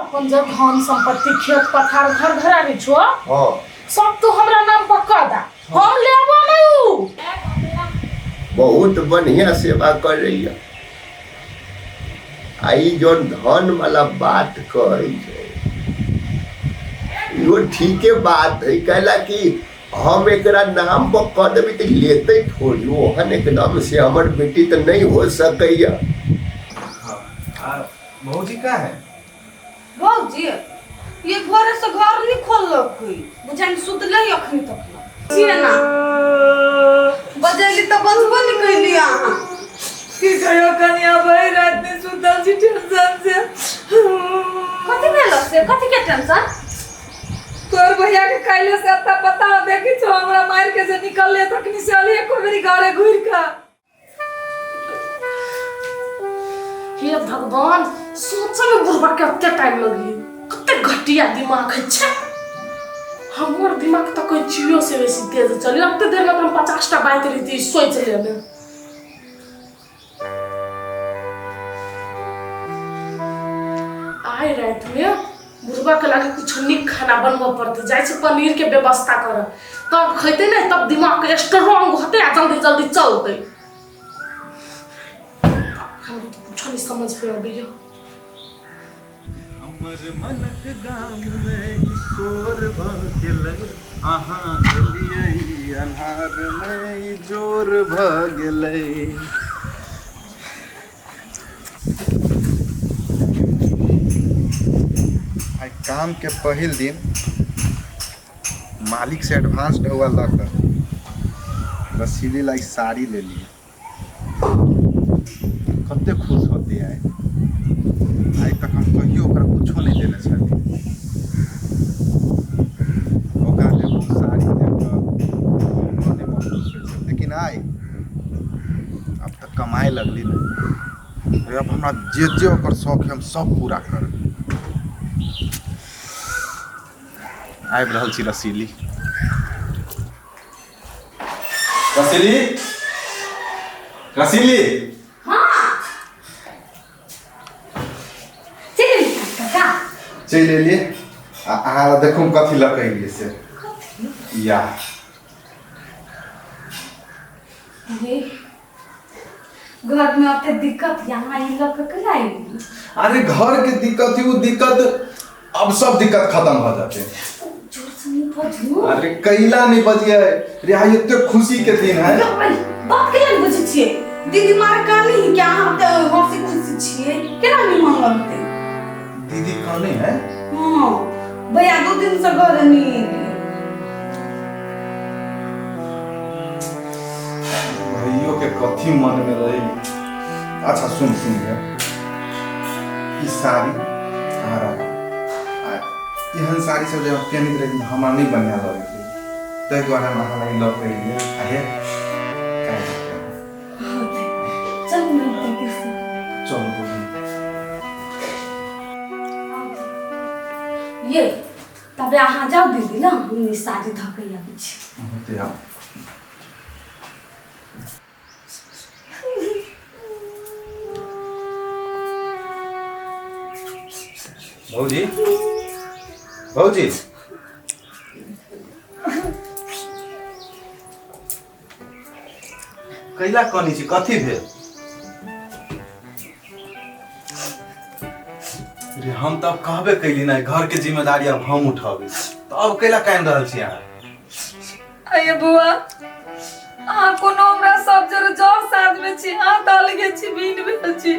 अपन जब धन संपत्ति खेत पथार घर घरारी छो हां सब तो हमरा नाम पर कर दा हम लेबो नहीं। बहुत बढ़िया सेवा कर रही है। आई जो धन वाला बात कही यो ठीक है बात है कहला कि हम एकरा नाम पर कर देबी तो लेते थोड़ी ओहन एकदम से हमर बेटी तो नहीं हो सकैया। भौजी का है भौजी ये घर से घर नहीं खोलक बुझान सुतले अखनी तक छिए ना बजेली तो बंदबो नहीं कैली अहाँ की कहियो कन्या भाई रात में सुतल छी टेंशन से। कथि भेल से कथि के टेंशन तोर भैया के काइले से अता पता देखि छो हमरा मार के जे निकलले तखनी से अली एको बेरी गाड़े घुर का। हे भगवान सोचे में बुढ़बा के कते टाइम लगी कते घटिया दिमाग है छे। हमर दिमाग तो कोई चिड़ियों से बेसी तेज चली अब देर में हम 50 टा बात रही सोच लेने। आए रात में बुढ़बा के लगे कुछ निक खाना बनबो पड़ते जाय से पनीर के व्यवस्था कर तब खैते नहीं तब दिमाग के स्ट्रांग होते आ जल्दी जल्दी चलते। हम तो कुछ नहीं समझ पे अभी हमर मनक गाम में किशोर भगेलै आहा गलियै अन्हार में जोर भगेलै। आई काम के पहिल दिन मालिक से एडवांस ढौआ लकर रसीली लाई साड़ी ले ली कते खुश होती है। आज तक हम कहियो ओकरा कुछो नहीं देने छलिए ओकरा ले वो साड़ी देकर हमरो नहीं महसूस होय लेकिन आई अब तक कमाए लगली नहीं अब हमरा जे जे ओकर शौक है हम सब पूरा करब। आबि रहल छी रसीली रसीली रसीली चल एलिए अहाँ देखू कथी लकैलिए से या घर में ओते दिक्कत यहाँ ई लक के लाई। अरे घर के दिक्कत ही वो दिक्कत अब सब दिक्कत खत्म हो जाते। जोर से नहीं बजू अरे कैला नहीं बजिए रे आज इतने खुशी के दिन है। बात के लिए बजे छिए दीदी मार कानी क्या हम तो हंसी खुशी छिए केना नहीं मन लगते दीदी कहने है हां भैया 2 दिन से घर नहीं भैयो के कथी मन में रही। अच्छा सुन गे ई साड़ी हमारा एहन साड़ी सब जब पहनित रही हमरा नहीं बढ़िया लगे थे ताहि द्वारा हम अहाँ लग लग रही आहे चल मैं कैसे चलो ये तबे अहाँ जाओ दीदी ना हम साड़ी धके आबी छी होते आ भौजी भौजी कैला कनी छी कथी भेल रे हम तब कहबे कैली ना घर के जिम्मेदारी अब हम उठाबे तो अब कैला कान रहल छी अहाँ आये बुआ आ कोनो हमरा सब जरे जॉब साथ में छी आ ताल के छी बीन भेल छी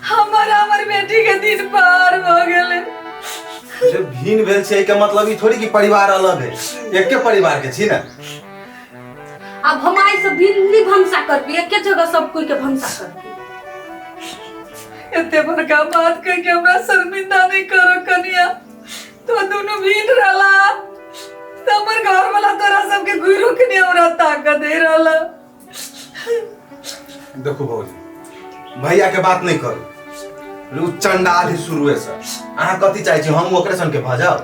हमर बेटी के दिन पार भ गेले। जे भीन भेल छै के मतलब ई थोड़ी कि परिवार अलग है एके परिवार के छी ना। अब हमारे से भिन्न भंसा करबी एके जगह सब कोई के भंसा करबी एते बड़का बात कह के हमरा शर्मिंदा नहीं करो कनिया तो दोनों भीन रहला हमर घर वाला तोरा सबके गुरु के नहीं हमरा ताकत दे रहला। देखो भौजी भैया के बात नहीं करू रू चंडाल ही शुरू है सर अहाँ कथी चाहे छी हम ओकरे सन के भजाओ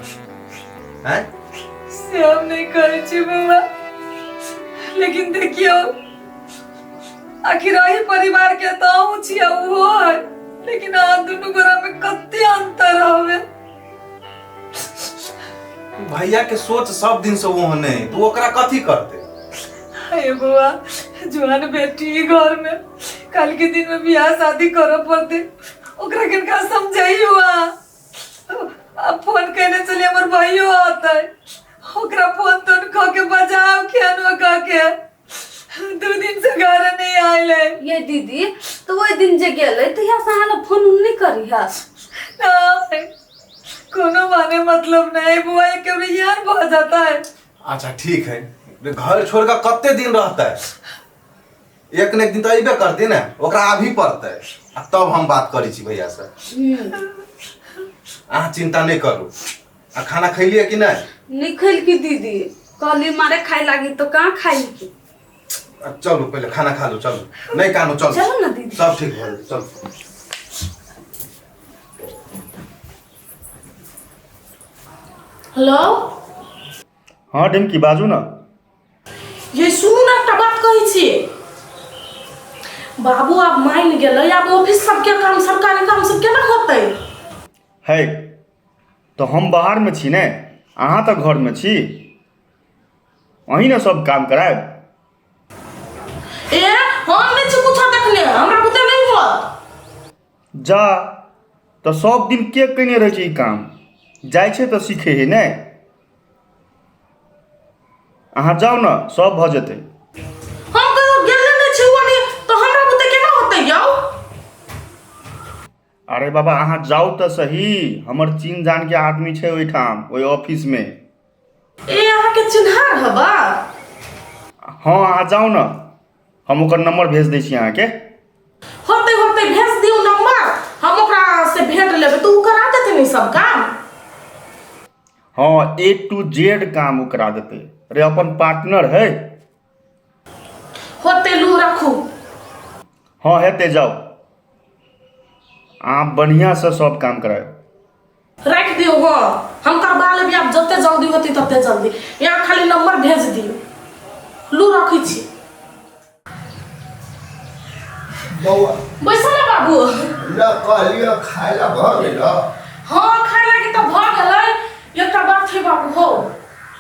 हैं से हम नहीं करे छी बुआ लेकिन देखियो आखिर ही परिवार के तो छी वो है लेकिन आ दोनों गोरा में कते अंतर हवे। भैया के सोच सब दिन से वो नहीं, तू ओकरा कथी करते? हे बुआ, जुआन बेटी घर में कल के दिन में बियाह शादी करो पड़ते, ओकरा किनका समझाई हुआ। अब फोन कहने चले हमर भाइयों आता है, ओकरा फोन तो खा के बजाओ खियानो का के 2 दिन से घर नहीं आइले। ये दीदी तो वो दिन जे गेले तो यहाँ से हाल फोन नहीं करी है कोनो माने मतलब नहीं बुआ, के यार बहुत जाता है। अच्छा ठीक है, घर छोड़ कर कत्ते दिन रहता है? एक न एक दिन तो अबे करती ना, ओकरा अभी पड़ता है, तब हम बात करी छी भैया से। अहाँ चिंता नहीं करू। खाना खैलिए कि नहीं? नहीं खेल की दीदी, कहली मारे खाई लागी तो कहाँ खाई की। चलो पहले खाना खा लो, चलो नहीं कानो, चलो चलो ना दीदी, सब ठीक हो जाए, चलो। हेलो हाँ डिम्की बाजू ना। ये सुनू ना, एकटा बात कहै छी। बाबू आब मान गेलै, आब ऑफिस सबके काम, सरकारी काम सब केना होतै? है तो हम बाहर में छी ने, अहाँ तो घर में छी, वही ना सब काम करायब। ए हम नहीं छी कुछ देखले, हमरा बुते नहीं होत। जा तो सब दिन के कने रहे छै ई काम, जाय छै तो सीखे है ने। अहाँ जाओ ना, सब भ जेतै। हम कहियो गेले नहीं छी ओनी, तो हमरा बुते केना होतै यौ? अरे बाबा अहाँ जाओ तो सही, हमर चीन जान के आदमी छै ओई ठाम, ओई ऑफिस में। ए अहाँ के चिन्हार हबा? हाँ अहाँ जाओ ना, हम ओकर नंबर भेज दै छी अहाँ के। होतै होतै भेज दियौ नंबर, हम ओकरा से भेंट लेबै, तो उ करा देतै नहीं सब काम। हाँ A to Z काम उ करा देतै। अरे अपन पार्टनर है। होतै लू रखू। हाँ हेते, जाओ आप बढ़िया से सब काम कराए। रख दियो, हाँ हम करवा लेबै, आब जते जल्दी होतै तते जल्दी। यहाँ खाली नंबर भेज दियो। लू रखै छी। बौआ बैसल ना बाबू। न कहलियो खाय ला भ गेल? हाँ खाय लागी तो भ गेलै। एकटा बात है बाबू हो,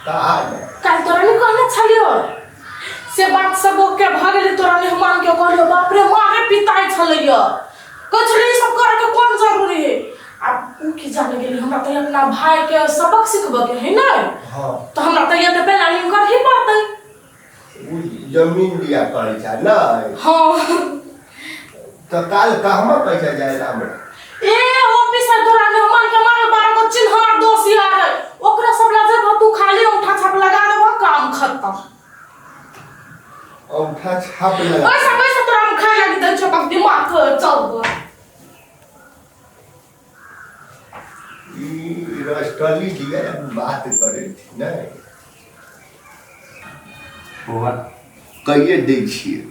काल तोरा नहीं कहने छलियो से बात सब ओके भ गेलै, तोरा नहीं मान के कहलियो, बाप रे मारे पिताई छलैया, कुछ नहीं सब करे के कोन जरूरी है। अब उ की जाने गेली, हमरा त अपना भाई के सबक सिखबे के है ना। हां तो हमरा त ये त प्लानिंग कर ही पड़तै। उ जमीन लिया करे छ ना। हां तो काल कहमा पैसा जाए हमरा? ए ऑफिस है तोरा नहीं मान के मारे 12 को चिन्हार दोषिया है, ओकरा सब लजे तू खाली अंगूठा छाप लगा देबो, काम खत्म। अंगूठा छाप लगा? पैसा तोरा हम खाए लगी दै छ, तब दिमाग चल गो। ई रस्टली दिया बात करे थी ना। बुआ कहिए दै छियै,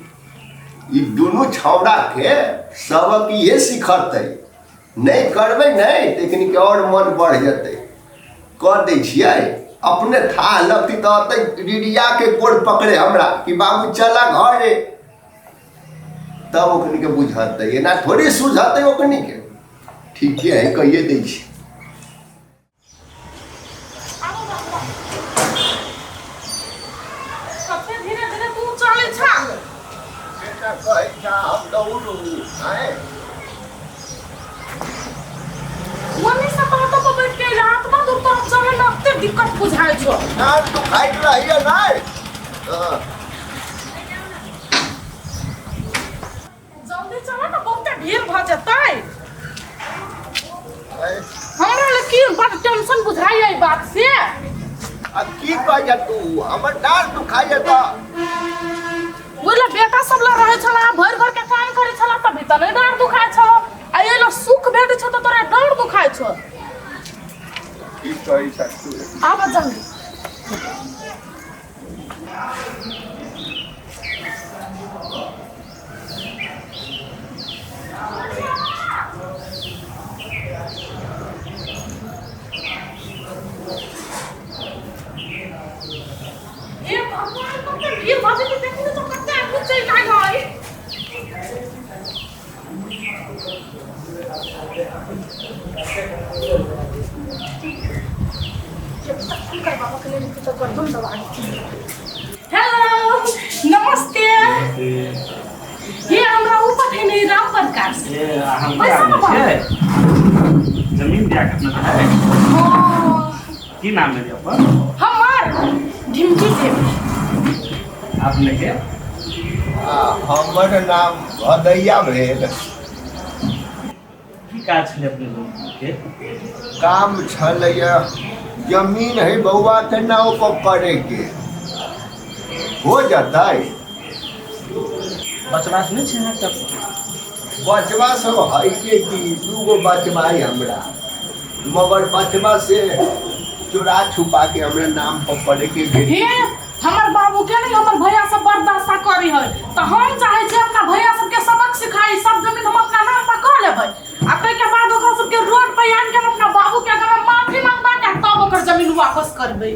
ई दोनों छौड़ा के सबक ये सिखतै, नहीं करबै नहीं लेकिन के और मन बढ़ जतै। कर दै छियै, अपने था लगती तो रिडिया के कोड़ पकड़े हमरा कि बाबू चला घरे, तब ओकनी के बुझतै, एना थोड़ी सुझतै ओकनी के। ठीक है कहिए दै छी। सबसे धीरे धीरे तू चले छ। बेटा कहै छ हम दौड़ू आए, मम्मी से कहतो को बैठ के रात में दूर तरफ चले लगते दिक्कत बुझाई छ। ना तू खाइत रहिए नहीं। हां जल्दी चला ना, बहुत भीड़ भ जतै। हमरा लेकिन बड़ टेंशन बुझाई है बात से। अब की कह तू, हमर डाल दुखाई जाता। बोला बेटा सब ला रहे छला, भर भर के काम करे छला, तभी त नहीं डार दुखाय छ। आ ये लो सुख भेट छ तो तोरा डार दुखाय छ। की कहि सकतू? आब जल्दी। ये भगवान को तो ये बात के देखने तो कते आदमी चल गए। ये कर दम दबा हेलो नमस्ते ये हमरा ऊपर है नहीं राम प्रकाश जमीन दिया करना है की नाम है आपका हमार ढिमकी देवी आपने के हमर नाम भदैया भेल की काज छले अपने लोग के काम छलैया जमीन है बउआ के नाव पर करे के हो जाता बचवास नहीं छे तब बचवा सब है के कि 2 गो बचवा है हमरा मगर बचवा से चुरा छुपा के हमरा नाम पर पड़े के भेल हे हमर बाबू के नहीं हमर भैया सब बर्दाश्त करी है तो हम चाहे छे अपना भैया सबके सबक सिखाई सब जमीन हम अपना नाम पर कर लेबै आ तै के बाद ओकरा सबके रोड पे आन के हम अपना बाबू के अगर माफी मांगबा के तब ओकर जमीन वापस करबै